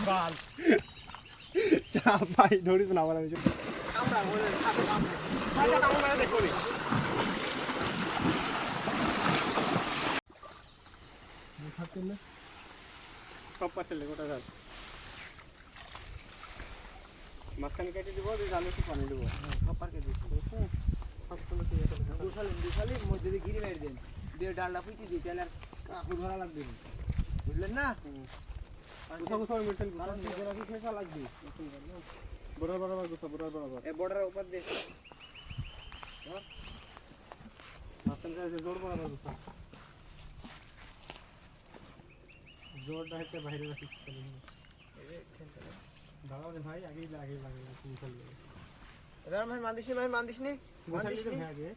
বাল চাপ ভাই ধরিস না আমার আমি আমরা বলে সাথে কাম নেই ভাই কাম মানে দেখো রে খাতে না সব পাশে গোটা ধর মাঝখানে কেটে দিব দিয়ে জালে একটু পানি দেবো কপার কেটে দিচ্ছি সব সময় ঠিক আছে দুশালি মধ্যে দিয়ে গিরি মেরে দেন দিয়ে ডালটা পুঁতি দিই তাহলে আর কাকু ধরা লাগবে না বুঝলেন না গুছা গুছা মেটেল কারণ নিজেরা কি শেষা লাগবে বড় গুছা বড় এই বর্ডারের উপর দিয়ে মাঝখানে জোর বরাবর গুছা জোরটা হচ্ছে বাইরে রাখিস দাঁড়াও রে ভাই আগেই লাগে তুমি চলে এদার ভাই মানদিসনি গুছালি আগে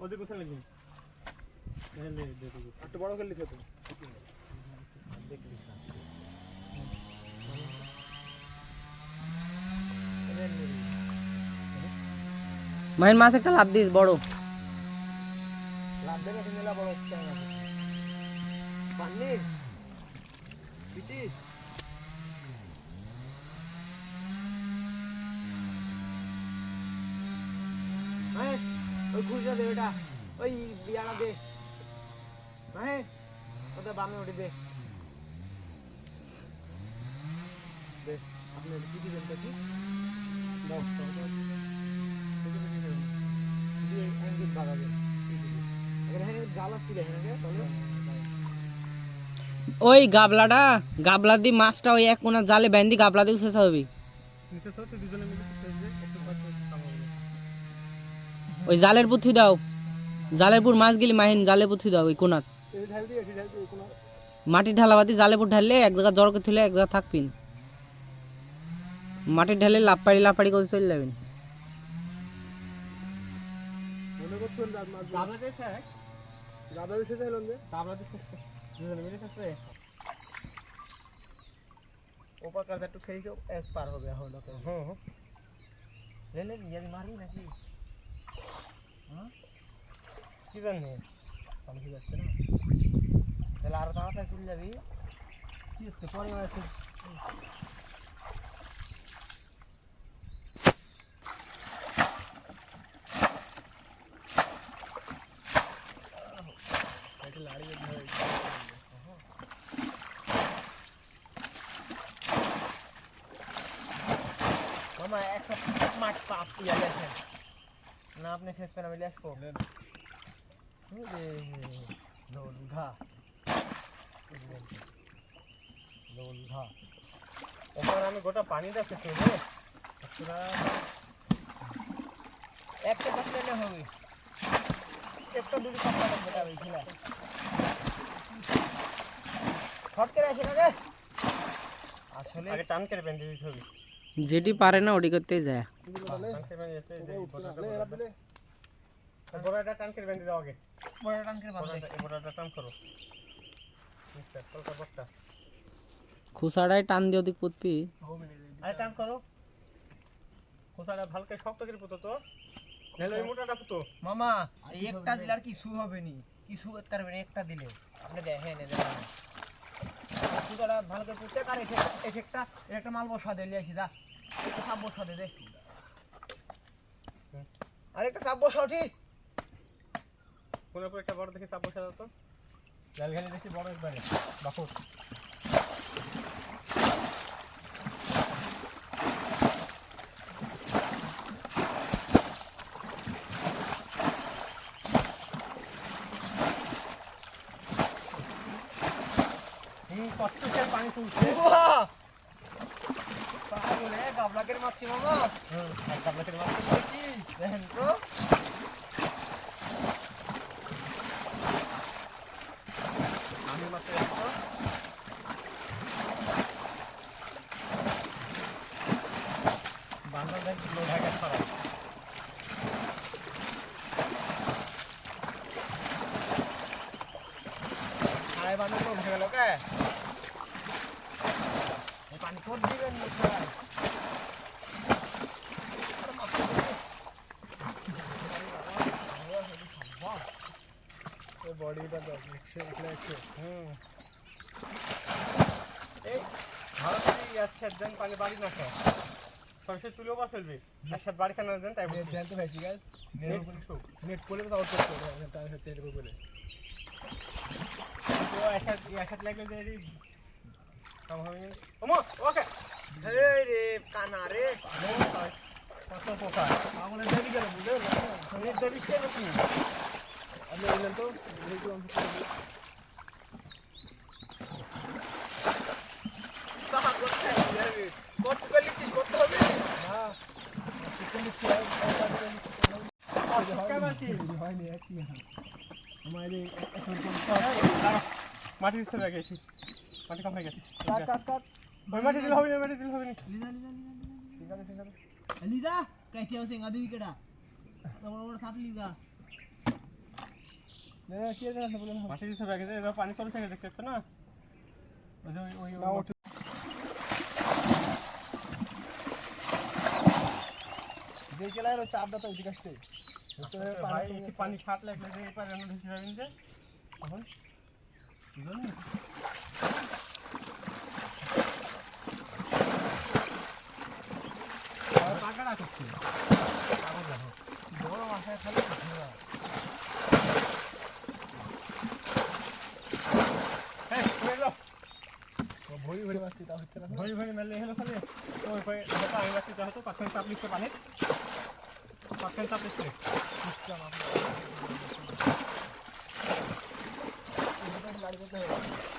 ওদিকে গুছালি নি এলে দে দে একটু বড় করে লিখে তো দেখলি মাইন মাছ একটা লাভ দিস বড় লাভ দেবে মেলা বড় হচ্ছে না পানি পিটি ভাই ওই খুঁজা দে এটা ওই বিয়াটা দে ভাই ওটা বামে ওঠে দে দে আপনি পিটি দেন তো কি দাও দিয়ে এঙ্গেজ বাগাবে এখানে জালাস কি দেখেন আগে তাহলে ওই গাবলা দি মাছটা ওই এক কোনা জালে বেঁধে গাবলা দিয়ে শেষ হবে নিচে তো দুজনে মিলে একটু ওই জালের পুথি দাও জালের পুর মাছ গেলি মাহিন জালের পুথি দাও ওই কোনাত এই ঢাল দিয়ে কোন মাটি ঢালাবাদি জালের পুর ঢাললে এক জায়গা জড়কে থইলে এক জায়গা থাকপিন মাটি ঢালে লাপাড়ি করে চলে যাবেন মনে করছো গাবলা দিয়ে থাকে গাবলা দিয়ে শেষ হলো না গাবলা দিয়ে শেষ দুজনে মিলে শেষ করে ऊपर कर दे तो सही से एक पार हो गया हो ना हां ले ले ये मारी ना की हां কি জানি हम की जाते ना चला আর তাড়াতাড়ি চলে যাবি কি হচ্ছে পরে আছে এটা লাড়ি ধরে मामा एक माट पाप किया लेते ना अपने शेष पे ना मिले इसको अरे लोलघा ওপর আমি গোটা পানি দেখতে তো রে পুরা একটা পাস लेने होगी একটা দুটো পাস লাগবে বেটা ভাইছিলা ফট করে আসে না রে আসলে আগে টান করে বেঁধে দিতে হবে যেটি পারে না ওটি করতেই যায় টান করে বেঁধে দিতে বড়টা টান করে বেঁধে দাও আগে বড় টান করে বাঁধ দে বড়টা টান করো মিস্টার কলকা বট্টা খুসাড়ায় টান দিও দিক পুতপি আরে টান করো কোসাটা ভালকে শক্ত করে পুতো তো নালে ওই মোটাটা পুতো মামা এই একটা দিলে আর কিছু হবে নি কিছু করতে পারবে না একটা দিলে আপনি দেখেন এই দেখেন তুইটা ভালো করে পুঁতে আর এফেক্টটা একটা মাল বসা দে লিয়ে আসি যা একটা সাপ বসা দে দে আরেকটা সাপ বসা উঠি কোন উপর একটা বড় দেখে চাপ বসা দাও তো জালঘানি দেখি বড় একবারে বাকুর কষ্টে পানি তুলছে পাগলে গাবলাকের মারছি মামা আর গাবলাকে মাছ কি দেখেন তো আমি মাত্র একটা বান্দর দেখ লোহাকে ছড়া আরে বান্দর তো উঠে গেল কে পানি খোঁজ দিবেন না বডিটা দেখ একশো এই ভালো করে একসাথে দেন পানি বাড়ি না খায় সরষে তুলেও বা ফেলবে একসাথে বাড়ি খানা দেন তাই নেট জানতে পারছি গাছ নেট করলে তো আউট করতে হবে তার হচ্ছে এর উপরে তো একসাথে লাগলে যে এই কাম হবে না ওমো ওকে এই রে কানা রে কত পোকা আমাদের দেরি করে বুঝলে নেট দেবি কেন কি আপনি এলেন তো একটু অংশ করে সাহা করতে হবে কত গলিতি কত হবে হ্যাঁ চিকেন নিচ্ছি হয়নি একই আমার মাটি দিতে গেছি মাটি কম হয়ে গেছে কাট কাট কাট ওই মাটি দিলে হবে না মাটি দিলে হবে না ঠিক আছে ঠিক আছে লিজা কাইতে আছে গাদি বিকেটা বড় বড় সাপ লিজা না কি আছে বলেন মাটি দিতে গেছে এবার পানি কম থেকে দেখতে পাচ্ছ না ওই না ওঠ দেখে লাগে চাপটা তো এদিকে আসতে ভাই একটু পানি খাট লাগলে যে এপারে আমরা ঢুকে যাবেন যে তখন বুঝলেন পাকাটা করছে বড় মাথায় খালি ভরি ভরি মাছটি তা হচ্ছে না ভরি ভরি মেলে হলো খালি ওই আমি বাচ্চা হয়তো পাখের চাপ লিখতে পারে পাখের চাপ লিখতে গাড়ি করতে হবে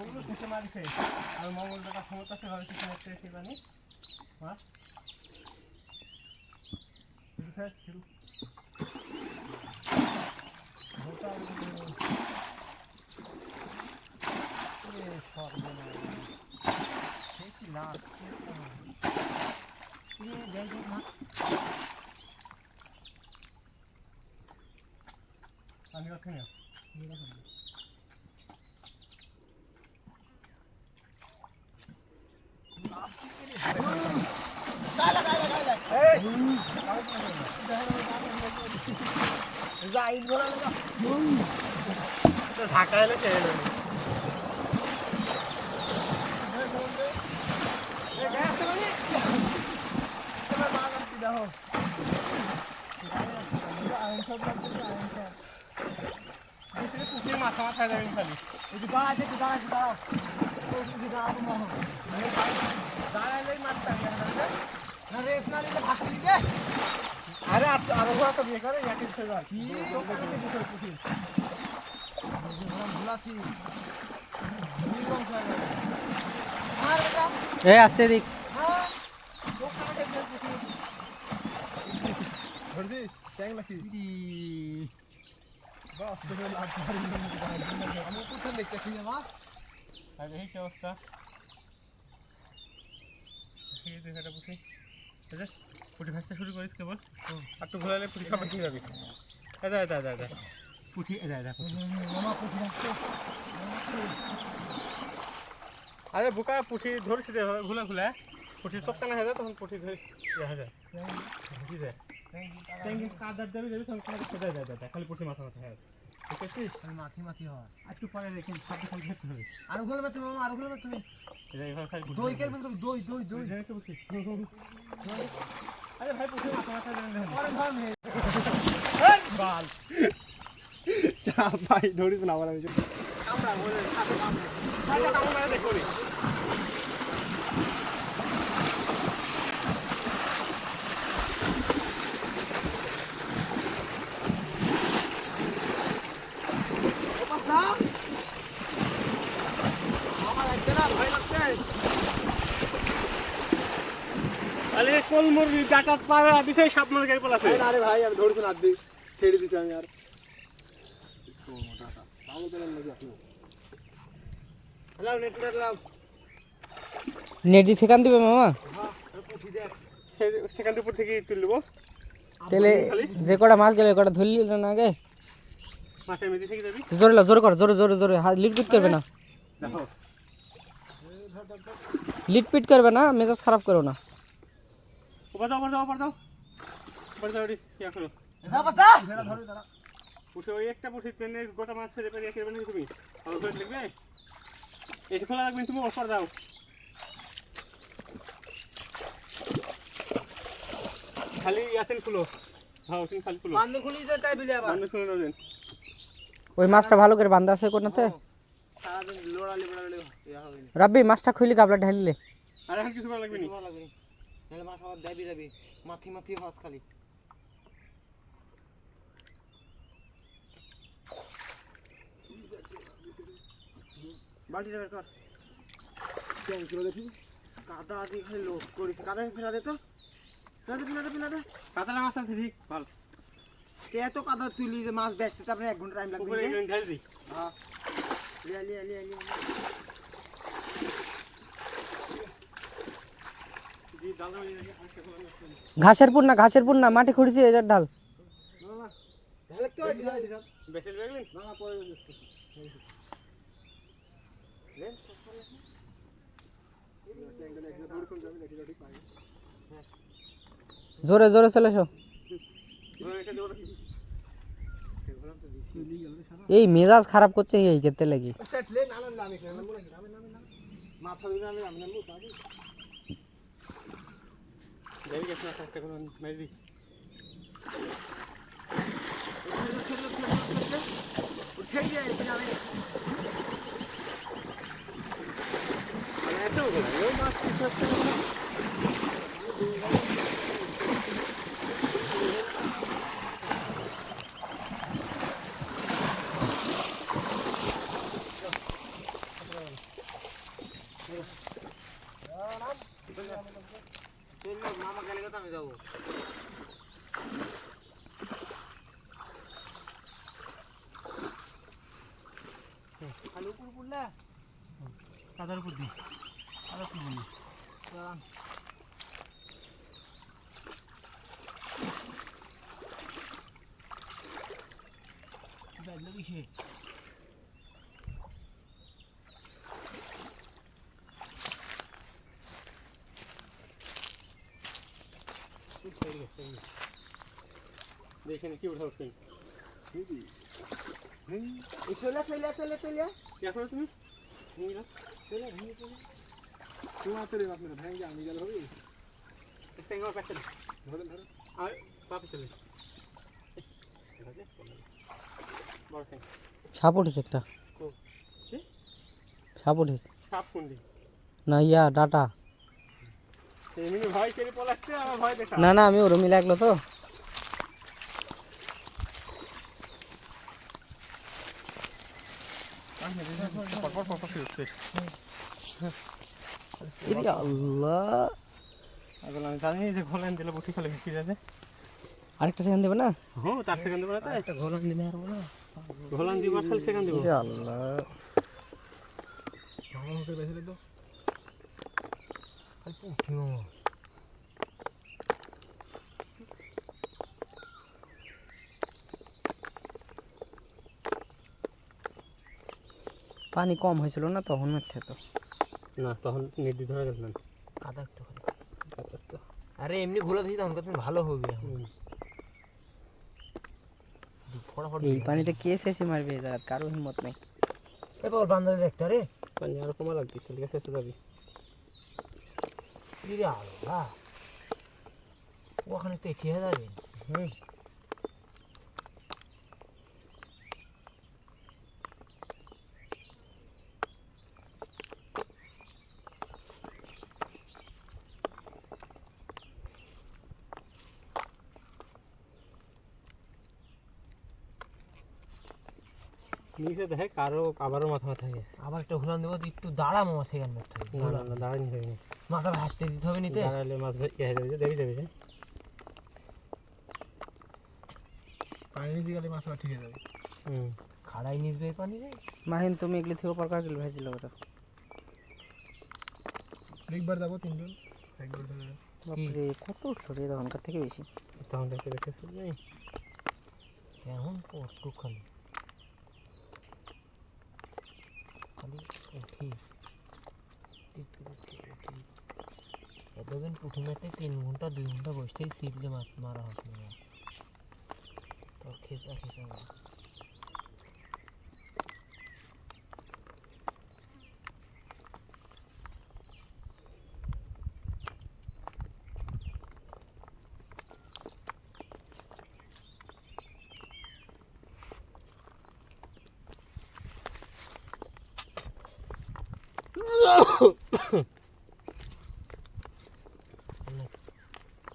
বললো থেকে মারিছে আর মঙ্গল টাকা ক্ষমতা আছে ঘরে কিছু একটা এসে জানি মাছ আমি রাখি না ঢাকা এলে খেয়ে নেবে পুকুরে মাথা মাথায় যাবেন খালি দাঁড়াইলেই মাছটা আরে আরো তো বিয়ে করে একই ছেলে আর কি এই আস্তে দিক ধরছিস ট্যাং নাকি বাস আমি কোথায় দেখতেছি না আরে এই কি অবস্থা ঠিক আছে এটা পুঁটি বুঝলে পুঁটি ভাজতে শুরু করিস কেবল আর একটু ঘোরালে পুঁটি সব বেঁচে যাবে দাদা পুঁটি আরে বোকা পুঁটি ধরছি দে ঘুলে ঘুলে পুঁটি চোখটা না হয়ে যায় তখন পুঁটি ধরে দেখা যায় বুঝি যায় কাদার দেবে তখন খালি পুঁটি মাথা মাথা হয়ে ঠিক আছে মাথি মাথি হয় একটু পরে দেখেন সব খালি খেতে হবে আর গুলো তুমি মামা আর গুলো তুমি এইভাবে খালি দই কে বলতো দই দই দই আরে ভাই পুঁটি মাথা মাথা দেন আরে ভাই বাল চাপ ভাই ধরিস না আমার আমি আমরা বলে সাথে কামড় মেরে করি আরে কোল মুরগি ডাটা পাবে দিছে সাপ মার গাড়ি পলাছে আরে ভাই আমি ধরিস না আদি ছেড়ে দিছি আমি আর পাগল বেলার লাগে আপনি হ্যালো নেট লাও নেট দি সেখান দিবে মামা হ্যাঁ পুঁটি দেখ সেখান থেকে উপর থেকে তুলে দেবো তাহলে যে কটা মাছ গেলে কটা ধরলি না আগে মাছের মেঝে থেকে যাবি জোরে লাও, জোরে কর, জোরে জোরে জোরে, হাত লিটপিট করবে না, দেখো লিটপিট করবে না, মেজাজ খারাপ করো না। উপর দাও উপর দাও উপর দাও উপর দাও রে ইয়া করো উঠে ওই একটা বসে ট্রেনে গোটা মাছ ছেড়ে পেরে একেবারে না তুমি আর ধরে লিখবে এটা খোলা রাখবেন তুমি অফার দাও খালি আসেন খুলো হ্যাঁ ওখানে খালি খুলো বান্ধ খুলি যে তাই বিলে আবার বন্ধ খুলে নেবেন ওই মাছটা ভালো করে বান্ধা আছে কোনাতে। সারাদিন লোড়ালি বড়ালি ইয়া হবে না রাব্বি মাছটা খুইলি কাবলা ঢালিলে আর এখন কিছু করা লাগবে না ভালো লাগবে নাহলে মাছ আবার দাবি যাবে মাথি মাথি হাস খালি বালতিটা বের কর কেন কিলো দেখি কাদা দিয়ে খালি লোক করিস কাদা ফেলা দে তো ফেলা দে কাতলা মাছ আছে ঠিক ভালো কে এত কাদা তুলি যে মাছ বেচতে তারপরে 1 ঘন্টা টাইম লাগবে উপরে একজন ঢাল দি হ্যাঁ লিয়া দি ডাল দাও এই আজকে খোলা না ঘাসের পুর না মাটি খুঁড়ছি এটার ঢাল। না ঢালে তো বেশি লাগলেন না পরে জোরে জোরে চলে এসো। এই মেজাজ খারাপ করছে এই খেতে লাগি। সেটলে নামেন নামে মাথা দিলে আমি নামবো তাই যাই গেছ না একটা কোন মেরি উঠে গিয়ে এখানে এত ওই মাছ মামা গেলে কথা আমি যাবো খালি উপর পড়লা কাদার উপর দি আর কি বলি বাইলে দিছে দেখেন কি উঠাচ্ছেন চলে এখন তুমি তোমার তো রে আপনারা ভেঙে আমি গেল হবে সেঙ্গা প্যাকেট ধরে আর পাপে চলে বড় সেঙ্গা সাপ উঠেছে একটা, কি সাপ উঠেছে সাপ কুন্ডি না, ইয়া ডাটা এমনি ভয় করে পলাচ্ছে আমার ভয় দেখা না না, আমি ওরমি লাগলো তো। আল্লাহ, এখন আমি জানি যে ঘোলান দিলে বসে খালে ভেসে যাবে আরেকটা সেখান দেবে না? হ্যাঁ তার সেখান দেবো না তাই একটা ঘোলন দিলে আর বলো ঘোলান দিব আর খালি সেখান দেবো আল্লাহ, ভালো করে বেঁচে তো খালি পুঠিও পানি কম হয়েছিল না তখন মারতে তো। না তখন নির্দি ধরে গেল না কাদা তো আরে এমনি ঘোলা দিই তখন কত ভালো হবে ফটাফট এই পানিতে কে শেষে মারবে, এ জায়গা কারো হিম্মত নেই। এ বল বান্দা দেখতে রে পানি আরো কমা লাগবে চলে গেছে যাবি ইরে আল্লাহ ওখানে তো এটি হয়ে যাবে নিচে দেখে কারো আবারও মাথা মাথা গেছে আবার একটা ঘোলান দেবো একটু দাঁড়া মামা সেখানে করতে হবে না না না দাঁড়ানি হয়নি মাথা ভাসতে দিতে হবে নিতে দাঁড়ালে মাছ ইয়ে হয়ে যাবে দেবি যাবে পানি নিচে গেলে মাছ ঠিক হয়ে যাবে খাড়াই নিচবে পানি রে মাহিন তুমি এগুলি থেকে পর কাজ ভেজেছিল ওটা। একবার যাবো 3 জন একবার বাপরে কত উঠলো রে তখনকার থেকে বেশি। তখন দেখতে দেখতে নেই এখন কত খালি খালি উঠি এতদিন পুঁটি মারতে 3 ঘন্টা 2 ঘন্টা বসতেই ছিপলে মারা হতো না তোর খেসা খেসা মাছ।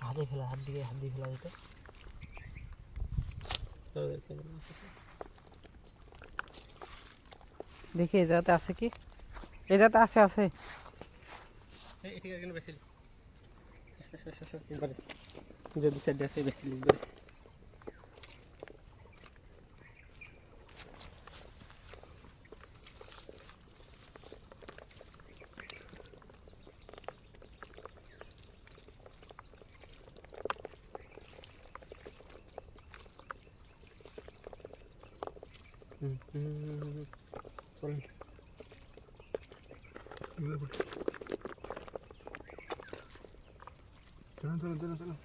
হাতে ফেলা হাত দিয়ে ফেলা যেত দেখি এই জায়গাতে আছে কি, এই জায়গাতে আছে আছে। ঠিক আছে বেশি যদি সাইড আছে বেশি লিখবে চলেন চলেন চলেন চলেন